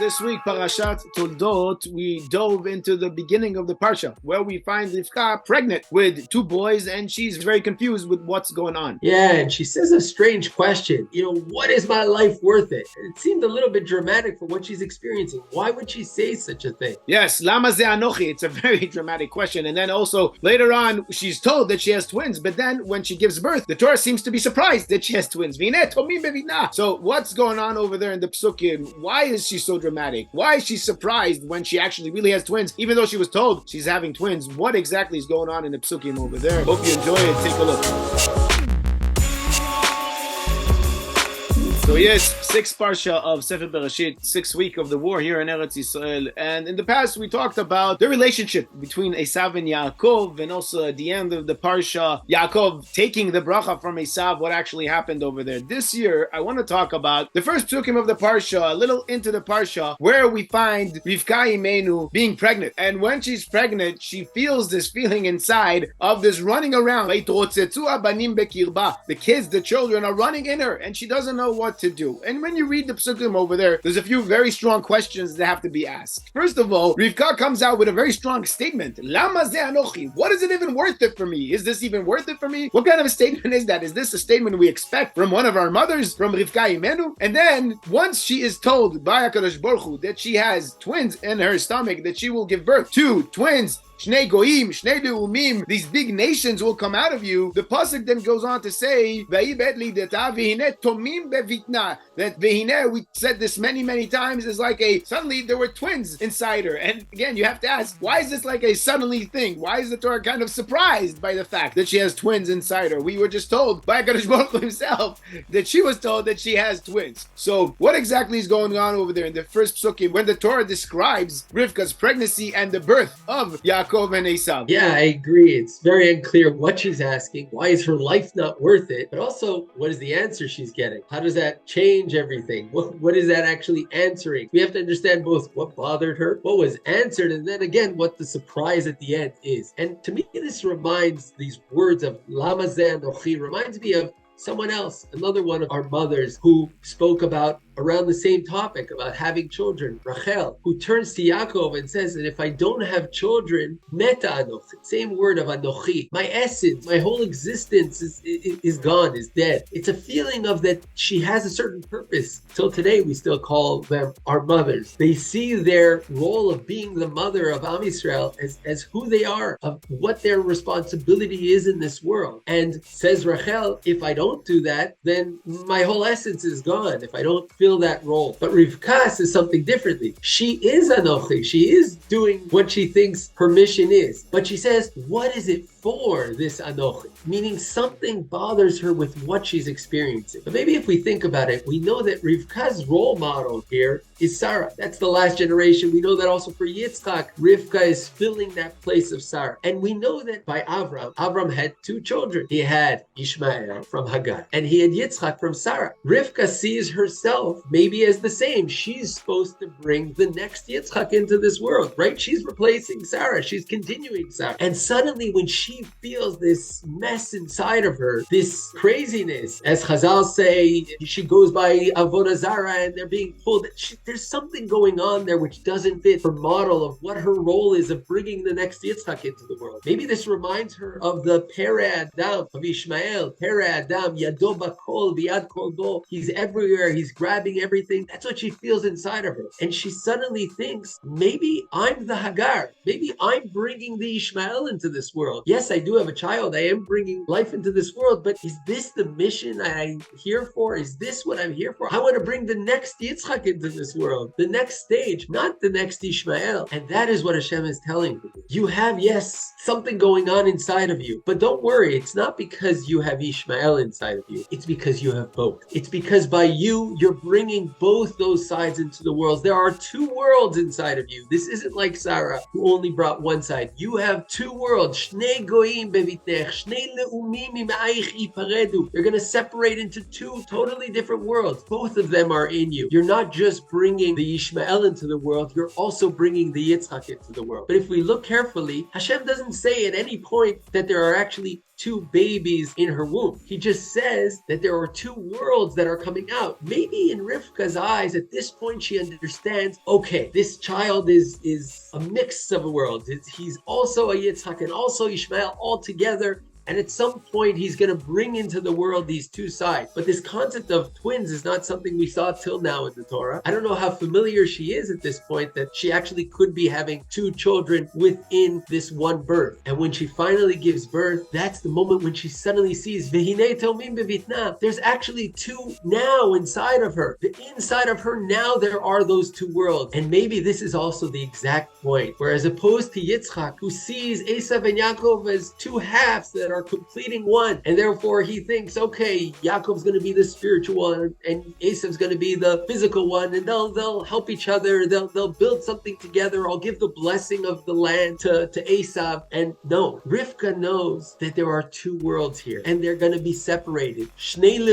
this week, Parashat Toldot, we dove into the beginning of the Parsha, where we find Rivka pregnant with two boys, and she's very confused with what's going on. Yeah, and she says a strange question. What is my life worth it? It seemed a little bit dramatic for what she's experiencing. Why would she say such a thing? Yes, Lama ze anochi. It's a very dramatic question. And then also, later on, she's told that she has twins, but then when she gives birth, the Torah seems to be surprised that she has twins. So what's going on over there in the Psukim? Why is she so dramatic? Why is she surprised when she actually really has twins, even though she was told she's having twins? What exactly is going on in the Psukim over there? Hope you enjoy it. Take a look. So yes, 6th Parsha of Sefer Bereshit, 6th week of the war here in Eretz Yisrael. And in the past, we talked about the relationship between Esav and Yaakov, and also at the end of the Parsha, Yaakov taking the bracha from Esav, what actually happened over there. This year, I want to talk about the first psukim of the Parsha, a little into the Parsha, where we find Rivka Imenu being pregnant. And when she's pregnant, she feels this feeling inside of this running around. The kids, the children are running in her, and she doesn't know what to do. And when you read the psukim over there, there's a few very strong questions that have to be asked. First of all, Rivka comes out with a very strong statement. Lama ze anochi? What is it even worth it for me? Is this even worth it for me? What kind of a statement is that? Is this a statement we expect from one of our mothers, from Rivka Imenu? And then, once she is told by HaKadosh Baruch Hu that she has twins in her stomach, that she will give birth to twins, Shnei goyim, shnei leumim, these big nations will come out of you. The pasuk then goes on to say, that vehine, we said this many times, is like suddenly there were twins inside her. And again, you have to ask, why is this like a suddenly thing? Why is the Torah kind of surprised by the fact that she has twins inside her? We were just told by HaKadosh Baruch Hu himself that she was told that she has twins. So what exactly is going on over there in the first psukim when the Torah describes Rivka's pregnancy and the birth of Yaakov and Esav? Yeah, I agree. It's very unclear what she's asking. Why is her life not worth it? But also, what is the answer she's getting? How does that change everything? What is that actually answering? We have to understand both what bothered her, what was answered, and then again, what the surprise at the end is. And to me, this reminds, these words of Lama ze anochi, reminds me of someone else, another one of our mothers who spoke about around the same topic about having children, Rachel, who turns to Yaakov and says that if I don't have children, meta anochi, same word of anochi, my essence, my whole existence is gone, is dead. It's a feeling of that she has a certain purpose. Till today, we still call them our mothers. They see their role of being the mother of Am Yisrael as who they are, of what their responsibility is in this world. And says Rachel, if I don't do that, then my whole essence is gone, if I don't fill that role. But Rivka says something differently. She is anochi. She is doing what she thinks her mission is. But she says, what is it for, this anochi? Meaning something bothers her with what she's experiencing. But maybe if we think about it, we know that Rivka's role model here is Sarah. That's the last generation. We know that also for Yitzchak, Rivka is filling that place of Sarah. And we know that by Avram had two children. He had Ishmael from Hagar, and he had Yitzchak from Sarah. Rivka sees herself maybe as the same. She's supposed to bring the next Yitzchak into this world, right? She's replacing Sarah. She's continuing Sarah. And suddenly when she feels this mess inside of her, this craziness, as Chazal say, she goes by Avodah Zarah and they're being pulled. There's something going on there which doesn't fit her model of what her role is of bringing the next Yitzchak into the world. Maybe this reminds her of the Perei Adam of Ishmael. Perei Adam, Yado Bakol, Biad Kol Bo. He's everywhere. He's grabbing everything. That's what she feels inside of her. And she suddenly thinks, maybe I'm the Hagar. Maybe I'm bringing the Ishmael into this world. Yes, I do have a child. I am bringing life into this world, but is this the mission I'm here for? Is this what I'm here for? I want to bring the next Yitzchak into this world, the next stage, not the next Ishmael. And that is what Hashem is telling you. You have, yes, something going on inside of you, but don't worry. It's not because you have Ishmael inside of you. It's because you have both. It's because by you, you're bringing both those sides into the world. There are two worlds inside of you. This isn't like Sarah, who only brought one side. You have two worlds. Shnei goyim bevitech, shnei leumim im'aich yiparedu. You're going to separate into two totally different worlds. Both of them are in you. You're not just bringing the Ishmael into the world, you're also bringing the Yitzchak into the world. But if we look carefully, Hashem doesn't say at any point that there are actually two babies in her womb. He just says that there are two worlds that are coming out. Maybe in Rivka's eyes, at this point, she understands, okay, this child is a mix of worlds. He's also a Yitzhak and also Ishmael all together. And at some point, he's going to bring into the world these two sides. But this concept of twins is not something we saw till now in the Torah. I don't know how familiar she is at this point that she actually could be having two children within this one birth. And when she finally gives birth, that's the moment when she suddenly sees, והנה תאומים בבטנה. There's actually two now inside of her. The inside of her now, there are those two worlds. And maybe this is also the exact point, where as opposed to Yitzchak, who sees Esav and Yaakov as two halves that are completing one, and therefore he thinks, okay, Yaakov's going to be the spiritual one and Esav's going to be the physical one, and they'll help each other, they'll build something together. I'll give the blessing of the land to Esav. And no, Rivka knows that there are two worlds here and they're going to be separated. They're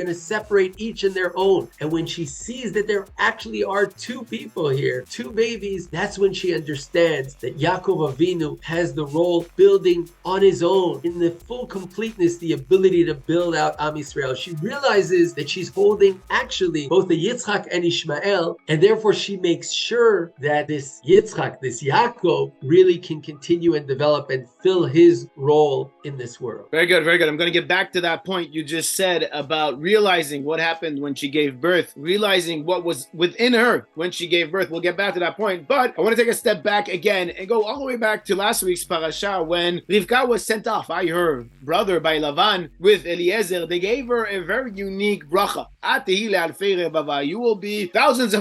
going to separate each in their own. And when she sees that there actually are two people here, two babies, that's when she understands that Yaakov Avinu has the role building on his own, in the full completeness, the ability to build out Am Yisrael. She realizes that she's holding actually both the Yitzchak and Ishmael, and therefore she makes sure that this Yitzchak, this Yaakov, really can continue and develop and fill his role in this world. Very good, very good. I'm going to get back to that point you just said about realizing what happened when she gave birth, realizing what was within her when she gave birth. We'll get back to that point, but I want to take a step back again and go all the way back to last week's parasha when Rivka was sent off by her brother, by Lavan, with Eliezer. They gave her a very unique bracha. You will be thousands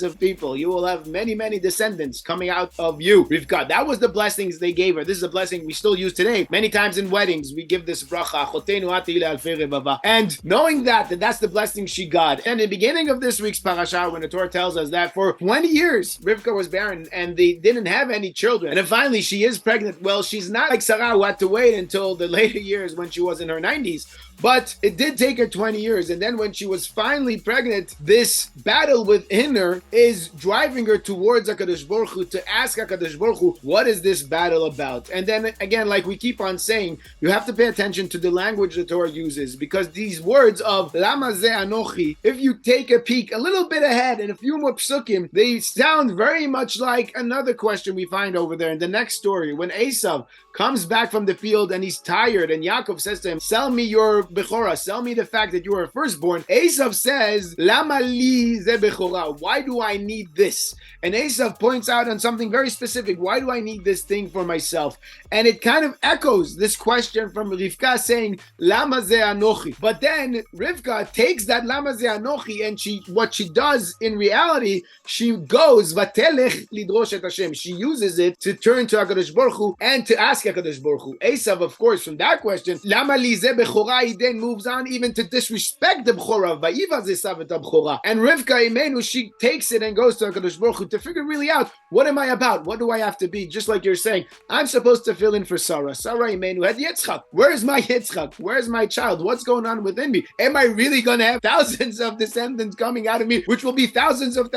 of people. You will have many, many descendants coming out of you, Rivka. That was the blessings they gave her. This is a blessing we still use today. Many times in weddings, we give this bracha. And knowing that that's the blessing she got. And in the beginning of this week's parasha, when the Torah tells us that for 20 years, Rivka was barren and they didn't have any children. And then finally, she is pregnant. Well, she's not like Sarah, who had to wait until the later years when she was in her 90s. But it did take her 20 years. And then when she was finally pregnant, this battle within her is driving her towards HaKadosh Baruch Hu to ask HaKadosh Baruch Hu, what is this battle about? And then again, like we keep on saying, you have to pay attention to the language the Torah uses, because these words of Lama ze anochi, if you take a peek a little bit ahead and a few more psukim, they sound very much like another question we find over there in the next story when Esav comes back from the field and he's tired, and Yaakov says to him, sell me your bechora, sell me the fact that you are a firstborn. Esav says, Lama li ze bechora, why do I need this? And Esav points out on something very specific, why do I need this thing for myself? And it kind of echoes this question from Rivka saying, Lama ze anochi. But then Rivka takes that Lama ze anochi, and what she does in reality, she goes, Vatelech lidrosh et Hashem. She uses it to turn to HaKadosh Baruch Hu and to ask HaKadosh Baruch Hu. Esav, of course, from that question, Lama li ze bechora, he then moves on even to disrespect the bechora. Vayivaz Esav et bechora. And Rivka Imenu, she takes it and goes to HaKadosh Baruch Hu to figure really out, what am I about? What do I have to be? Just like you're saying, I'm supposed to fill in for Sarah. Sarah Imenu had Yitzchak. Where's my Yitzchak? Where's my child? What's going on within me? Am I really going to have thousands of descendants coming out of me, which will be thousands of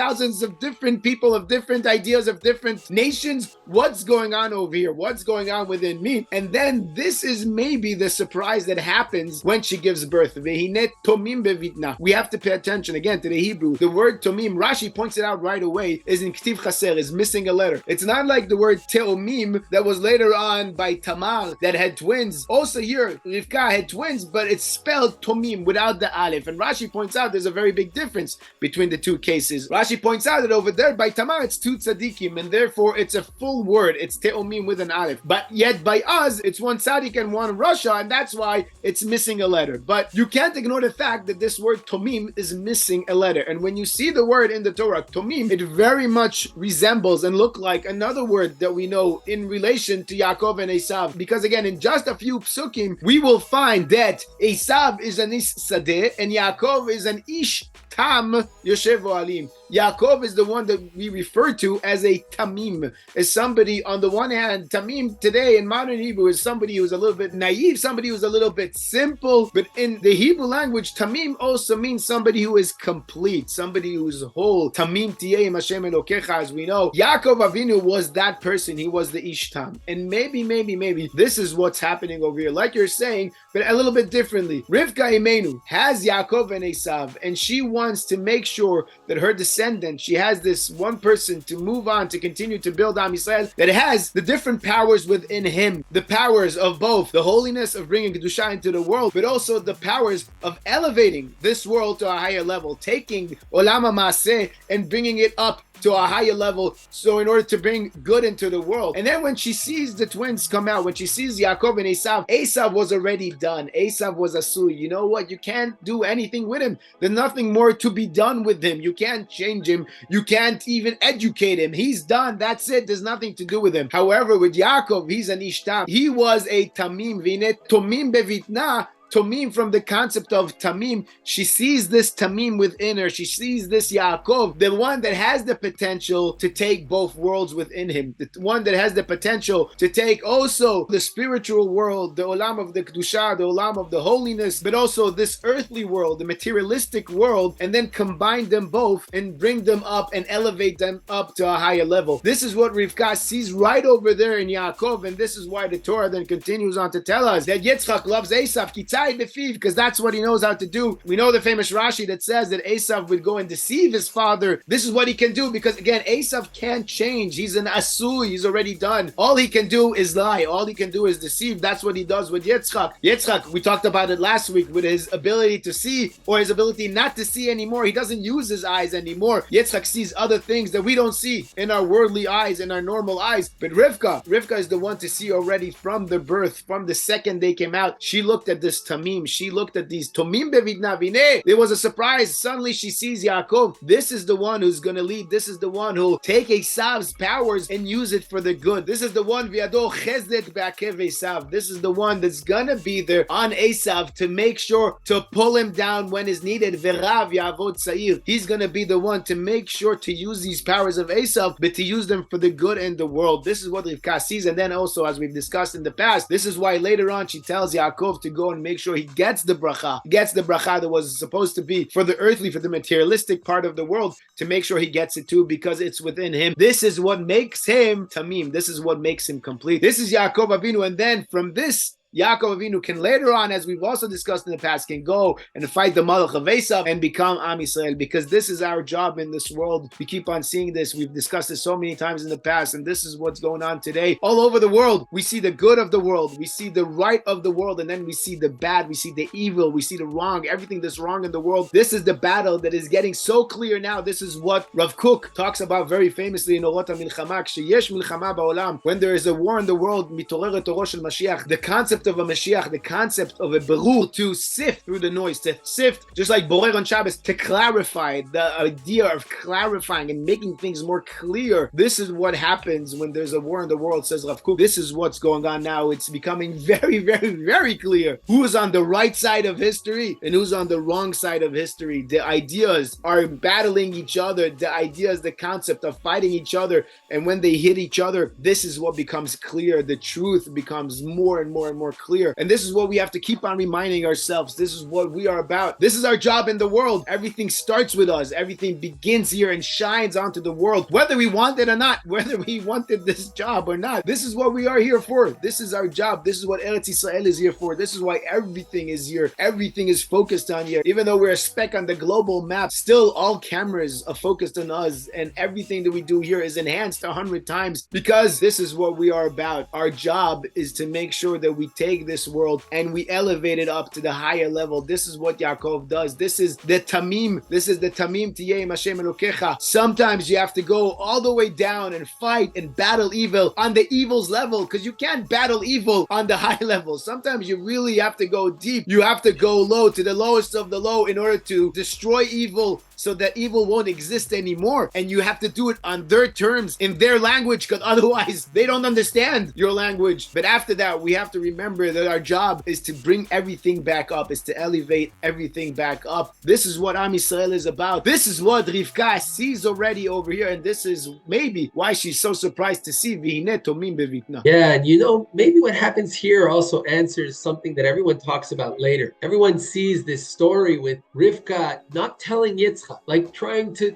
different people, of different ideas, of different nations? What's going on over here? What's going on within me? And then this is maybe the surprise that happens when she gives birth. Ve'hine tomim bevitna. We have to pay attention again to the Hebrew. The word tomim, Rashi points it out right away, is in ktiv chaser, is missing a letter. It's not like the word teomim that was later on by Tamar that had twins. Also here, Rivka had twins, but it's spelled tomim without the aleph. And Rashi points out there's a very big difference between the two cases. Rashi points out that over there by Tamar it's two tzaddikim, and therefore it's a full word. It's teomim with an aleph. But yet by us, it's one tzaddik and one rasha, and that's why it's missing a letter. But you can't ignore the fact that this word tomim is missing a letter. And when you see the word in the Torah, tomim, it very much resembles and look like another word that we know in relation to Yaakov and Esav. Because again, in just a few psukim, we will find that Esav is an ish sadeh and Yaakov is an ish Tam Yoshev Ohalim. Yaakov is the one that we refer to as a tamim, as somebody, on the one hand, tamim today in modern Hebrew is somebody who's a little bit naive, somebody who's a little bit simple, but in the Hebrew language, tamim also means somebody who is complete, somebody who's whole. Tamim tiyeh Hashem Elokecha, as we know. Yaakov Avinu was that person, he was the Ishtam. And maybe this is what's happening over here, like you're saying, but a little bit differently. Rivka Imenu has Yaakov and Esav, and she wants to make sure that her descendants, she has this one person to move on, to continue to build Am Yisrael, that has the different powers within him, the powers of both the holiness of bringing Kedusha into the world, but also the powers of elevating this world to a higher level, taking Olam HaMaaseh and bringing it up to a higher level, so in order to bring good into the world. And then when she sees the twins come out, when she sees Yaakov and Esav was already done. Esav was asui. You know what? You can't do anything with him. There's nothing more to be done with him. You can't change him. You can't even educate him. He's done. That's it. There's nothing to do with him. However, with Yaakov, he's an ishtam. He was a tamim. Vine tomim bevitna. Tomim, from the concept of tamim, she sees this tamim within her. She sees this Yaakov, the one that has the potential to take both worlds within him, the one that has the potential to take also the spiritual world, the olam of the kedusha, the olam of the holiness, but also this earthly world, the materialistic world, and then combine them both and bring them up and elevate them up to a higher level. This is what Rivka sees right over there in Yaakov, and this is why the Torah then continues on to tell us that Yitzchak loves Esav, because that's what he knows how to do. We know the famous Rashi that says that Esav would go and deceive his father. This is what he can do, because again, Esav can't change. He's an asui. He's already done. All he can do is lie. All he can do is deceive. That's what he does with Yitzchak. Yitzchak, we talked about it last week, with his ability to see, or his ability not to see anymore. He doesn't use his eyes anymore. Yitzchak sees other things that we don't see in our worldly eyes, in our normal eyes. But Rivka is the one to see already from the birth, from the second they came out. She looked at this tamim. She looked at these tomim bevidna vine. There was a surprise. Suddenly she sees Yaakov. This is the one who's going to lead. This is the one who'll take Esav's powers and use it for the good. This is the one viado chesed be'akev Esav. This is the one that's going to be there on Esav to make sure to pull him down when is needed. V'rav yavod tza'ir. He's going to be the one to make sure to use these powers of Esav, but to use them for the good in the world. This is what Rivka sees. And then also, as we've discussed in the past, this is why later on she tells Yaakov to go and make sure he gets the bracha that was supposed to be for the earthly, for the materialistic part of the world, to make sure he gets it too, because it's within him. This is what makes him tamim. This is what makes him complete. This is Yaakov Avinu, and then from this, Yaakov Avinu can later on, as we've also discussed in the past, can go and fight the Malach of Esav and become Am Yisrael, because this is our job in this world. We keep on seeing this. We've discussed this so many times in the past, and this is what's going on today. All over the world, we see the good of the world, we see the right of the world, and then we see the bad, we see the evil, we see the wrong, everything that's wrong in the world. This is the battle that is getting so clear now. This is what Rav Kook talks about very famously in Orot HaMilchama, Ksheyesh Milchama Ba'olam, when there is a war in the world, Mitoreret Oro Shel Mashiach, the concept of a Mashiach, the concept of a berur, to sift through the noise, to sift, just like Borer on Shabbos, to clarify, the idea of clarifying and making things more clear. This is what happens when there's a war in the world, says Rav Kook. This is what's going on now. It's becoming very, very, very clear who's on the right side of history and who's on the wrong side of history. The ideas are battling each other. The ideas, the concept of fighting each other, and when they hit each other, this is what becomes clear. The truth becomes more and more and more clear. And this is what we have to keep on reminding ourselves. This is what we are about. This is our job in the world. Everything starts with us. Everything begins here and shines onto the world, whether we want it or not, whether we wanted this job or not. This is what we are here for. This is our job. This is what Eretz Yisrael is here for. This is why everything is here. Everything is focused on here. Even though we're a speck on the global map, still all cameras are focused on us, and everything that we do here is enhanced 100 times, because this is what we are about. Our job is to make sure that we take this world and we elevate it up to the higher level. This is what Yaakov does. This is the tamim. This is the tamim tiyeh Hashem Elokecha. Sometimes you have to go all the way down and fight and battle evil on the evil's level, because you can't battle evil on the high level. Sometimes you really have to go deep. You have to go low, to the lowest of the low, in order to destroy evil, so that evil won't exist anymore. And you have to do it on their terms, in their language, because otherwise they don't understand your language. But after that, we have to remember that our job is to bring everything back up, is to elevate everything back up. This is what Am Yisrael is about. This is what Rivka sees already over here, and this is maybe why she's so surprised to see והנה תומים בבטנה. Yeah, and you know, maybe what happens here also answers something that everyone talks about later. Everyone sees this story with Rivka not telling Yitzchak, like trying to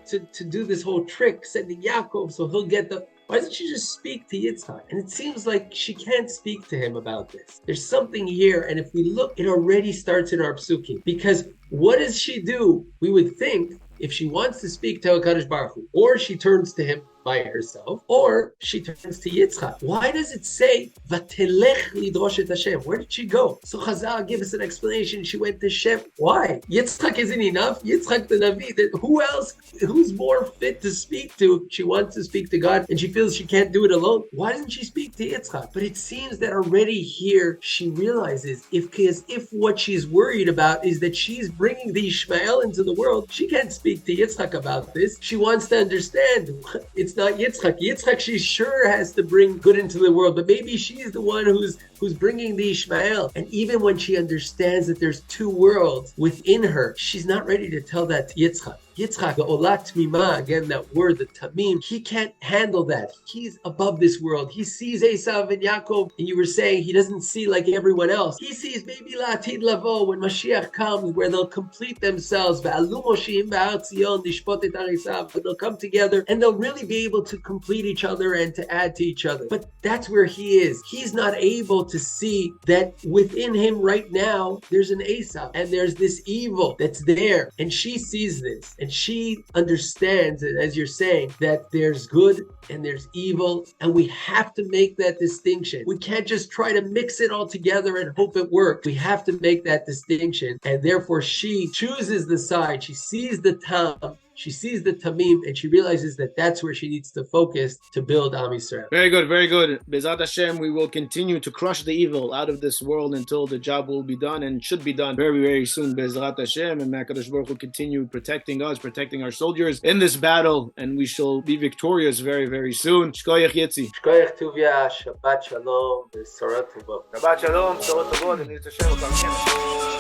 do this whole trick, sending Yaakov so he'll get the... Why doesn't she just speak to Yitzchak? And it seems like she can't speak to him about this. There's something here, and if we look, it already starts in our psukim. Because what does she do? We would think if she wants to speak to HaKadosh Baruch Hu, or she turns to him by herself, or she turns to Yitzchak. Why does it say Vatelech lidrosh et Hashem? Where did she go? So Chazal give us an explanation. She went to Shem. Why? Yitzchak isn't enough. Yitzchak the Navi. Who else? Who's more fit to speak to? She wants to speak to God, and she feels she can't do it alone. Why doesn't she speak to Yitzchak? But it seems that already here she realizes if what she's worried about is that she's bringing the Ishmael into the world, she can't speak to Yitzchak about this. She wants to understand it's not Yitzchak. Yitzchak, she sure has to bring good into the world, but maybe she's the one who's bringing the Ishmael. And even when she understands that there's two worlds within her, she's not ready to tell that to Yitzchak. Yitzchak, the olat mima, again, that word, the tamim, he can't handle that. He's above this world. He sees Esav and Yaakov, and you were saying he doesn't see like everyone else. He sees maybe la'atid lavo, when Mashiach comes, where they'll complete themselves. Ve'alu moshim ba'ar Tzion nishpot et ar Esav, but they'll come together, and they'll really be able to complete each other and to add to each other. But that's where he is. He's not able to see that within him right now, there's an Esav, and there's this evil that's there, and she sees this. And she understands, as you're saying, that there's good and there's evil, and we have to make that distinction. We can't just try to mix it all together and hope it works. We have to make that distinction, and therefore she chooses the side. She sees the tam, she sees the tamim, and she realizes that that's where she needs to focus to build Am Yisrael. Very good, very good. Bezat Hashem, we will continue to crush the evil out of this world until the job will be done and should be done very, very soon. Bezat Hashem, and HaKadosh Baruch Hu continue protecting us, protecting our soldiers in this battle, and we shall be victorious very, very soon. Shkoyach Yitzi. Shkoyach Tuvia, Shabbat Shalom, Sorot Tovot. Shabbat Shalom, Sorot Tovot, and Hashem.